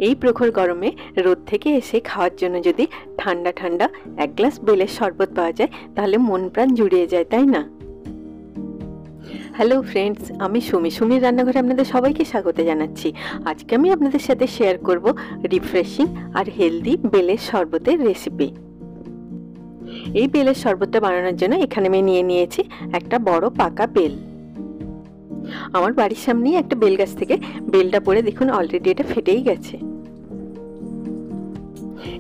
এই প্রখর গরমে রোদ থেকে এসে খাওয়ার জন্য যদি ঠান্ডা ঠান্ডা এক গ্লাস বেলের শরবত পাওয়া যায় তাহলে মন প্রাণ জুড়িয়ে যায়, তাই না? হ্যালো ফ্রেন্ডস, আমি সুমির রান্নাঘরে আপনাদের সবাইকে স্বাগত জানাচ্ছি। আজকে আমি আপনাদের সাথে শেয়ার করব রিফ্রেশিং আর হেলদি বেলের শরবতের রেসিপি। এই বেলের শরবতটা বানানোর জন্য এখানে আমি নিয়েছি একটা বড় পাকা বেল। আমার বাড়ির সামনেই একটা বেল গাছ থেকে বেলটা পড়ে দেখুন অলরেডি এটা ফেটেই গেছে।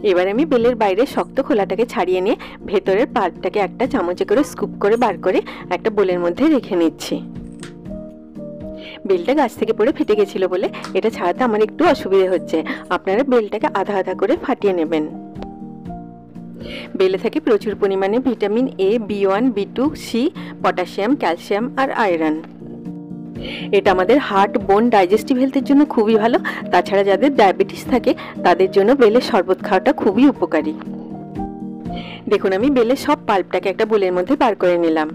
এবার আমি বেলের বাইরে শক্ত খোলাটাকে ছাড়িয়ে নিয়ে ভেতরের পাল্পটাকে একটা চামচে করে স্কুপ করে বার করে একটা বোলের মধ্যে রেখে নিচ্ছি। বেলটা গাছ থেকে পড়ে ফেটে গেছিল বলে এটা ছাড়াতে আমার একটু অসুবিধা হচ্ছে। আপনারা বেলটাকে আধা আধা করে ফাটিয়ে নেবেন। বেলে থাকে প্রচুর পরিমাণে vitamin A, B1, B2, C, potassium, calcium আর আয়রন। এটা আমাদের হার্ট, বোন, ডাইজেস্টিভ হেলথের জন্য খুবই ভালো। তাছাড়া যাদের ডায়াবেটিস থাকে তাদের জন্য বেলের শরবত খাওয়াটা খুবই উপকারী। দেখুন আমি বেলের সব পাল্পটাকে একটা বোলের মধ্যে বার করে নিলাম।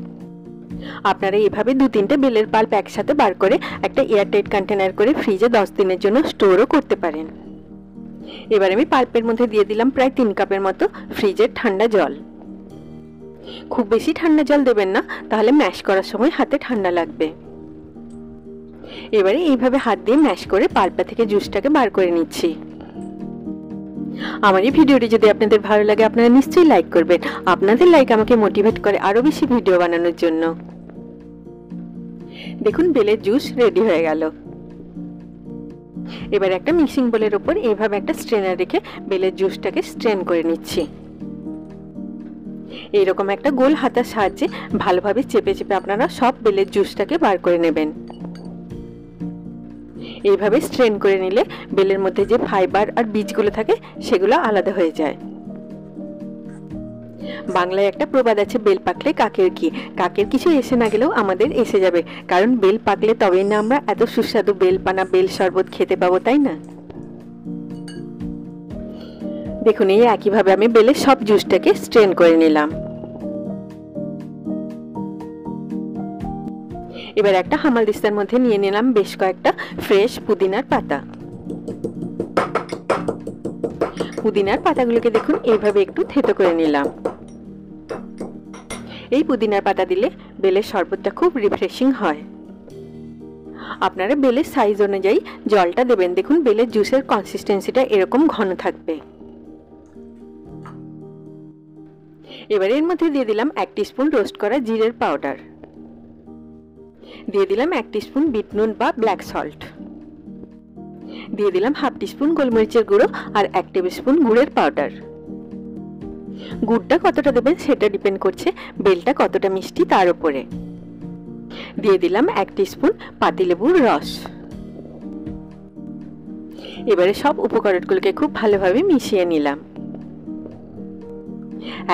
আপনারা এভাবে 2-3টে বেলের পাল্প একসাথে বার করে একটা এয়ারটাইট কন্টেনার করে ফ্রিজে 10 দিনের জন্য স্টোরও করতে পারেন। এবার আমি পাল্পের মধ্যে দিয়ে দিলাম প্রায় 3 কাপের মতো ফ্রিজের ঠান্ডা জল। খুব বেশি ঠান্ডা জল দেবেন না, তাহলে ম্যাশ করার সময় হাতে ঠান্ডা লাগবে। এবারে এইভাবে হাত দিয়ে ম্যাশ করে পাল্পটা থেকে জুসটাকে বার করে নিচ্ছি। আমার এই ভিডিওটি যদি আপনাদের ভালো লাগে আপনারা নিশ্চয়ই লাইক করবেন। আপনাদের লাইক আমাকে মোটিভেট করে আরো বেশি ভিডিও বানানোর জন্য। দেখুন বেলের জুস রেডি হয়ে গেল। এবার একটা মিক্সিং বোলের উপর এইভাবে একটা স্ট্রেনার রেখে বেলের জুসটাকে স্ট্রেন করে নিচ্ছি। এইরকম একটা গোল হাতার সাহায্যে ভালোভাবে চেপে চেপে আপনারা সব বেলের জুসটাকে বার করে নেবেন। এইভাবে স্ট্রেন করে নিলে বেলের মধ্যে যে ফাইবার আর বীজগুলো থাকে সেগুলো আলাদা হয়ে যায়। বাংলায় একটা প্রবাদ আছে, বেল পাকলে কাকের কি। কাকের কিছু এসে না গেলেও আমাদের এসে যাবে, কারণ বেল পাকলে তবেই না আমরা এত সুস্বাদু বেলপানা, বেল শরবত খেতে পাবো, তাই না? দেখুন এই একইভাবে আমি বেলের সব জুসটাকে স্ট্রেন করে নিলাম। এবার একটা হামালদিস্তার মধ্যে নিয়ে নিলাম বেশ কয়েকটা ফ্রেশ পুদিনার পাতা। পুদিনার পাতাগুলোকে দেখুন এইভাবে একটু থেতো করে নিলাম। এই পুদিনার পাতা দিলে বেলের শরবতটা খুব রিফ্রেশিং হয়। আপনারা বেলের সাইজ অনুযায়ী জলটা দেবেন। দেখুন বেলের জুসের কনসিস্টেন্সিটা এরকম ঘন থাকবে। এবার এর মধ্যে দিয়ে দিলাম 1 টিস্পুন রোস্ট করা জিরের পাউডার, দিয়ে দিলাম 1 টিস্পুন বিট নুন বা ব্ল্যাক সল্ট, দিয়ে দিলাম 1/2 টিস্পুন গোলমরিচের গুঁড়ো আর 1 টেবিলস্পুন গুড়ের পাউডার। গুড়টা কতটা দেবেন সেটা ডিপেন্ড করছে বেলটা কতটা মিষ্টি তার উপরে। দিয়ে দিলাম 1 টিস্পুন পাতিলেবুর রস। এবারে সব উপকরণগুলোকে খুব ভালোভাবে মিশিয়ে নিলাম।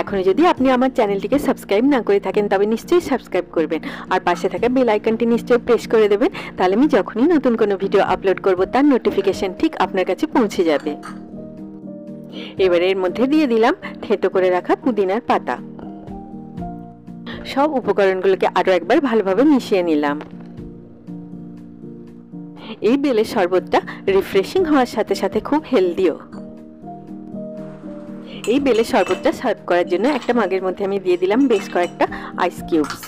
এখন যদি আপনি আমার চ্যানেলটিকে সাবস্ক্রাইব না করে থাকেন তবে নিশ্চয়ই সাবস্ক্রাইব করবেন আর পাশে থাকা বেল আইকনটি নিশ্চয়ই প্রেস করে দেবেন, তাহলে আমি যখনই নতুন কোনো ভিডিও আপলোড করব তার নোটিফিকেশন ঠিক আপনার কাছে পৌঁছে যাবে। এবারে এর মধ্যে দিয়ে দিলাম থেতো করে রাখা পুদিনার পাতা। সব উপকরণগুলোকে আরো একবার ভালোভাবে মিশিয়ে নিলাম। এই বেলের শরবতটা রিফ্রেশিং হওয়ার সাথে সাথে খুব হেলদিও। এই বেলের শরবতটা সার্ভ করার জন্য একটা মাগের মধ্যে আমি দিয়ে দিলাম বেশ কয়েকটা আইস কিউবস।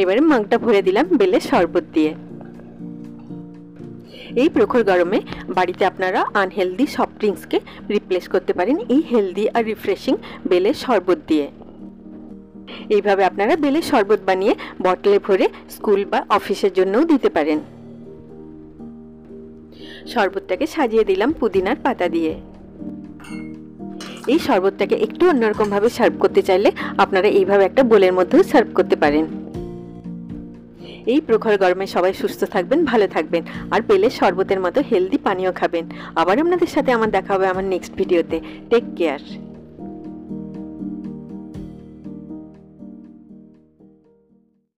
এবারে মাগটা ভরে দিলাম বেলের শরবত দিয়ে। এই প্রখর গরমে বাড়িতে আপনারা আনহেলদি সফট ড্রিঙ্কসকে রিপ্লেস করতে পারেন এই হেলদি আর রিফ্রেশিং বেলের শরবত দিয়ে। এইভাবে আপনারা বেলের শরবত বানিয়ে বটলে ভরে স্কুল বা অফিসের জন্যও দিতে পারেন। শরবতটাকে সাজিয়ে দিলাম পুদিনার পাতা দিয়ে। এই শরবতটাকে একটু অন্যরকম ভাবে সার্ভ করতে চাইলে আপনারা এইভাবে একটা বোলের মধ্যেও সার্ভ করতে পারেন। এই প্রখর গরমে সবাই সুস্থ থাকবেন, ভালো থাকবেন আর বেলের শরবতের মতো হেলদি পানীয় খাবেন। আবার আপনাদের সাথে আমার দেখা হবে আমার নেক্সট ভিডিওতে। Take care.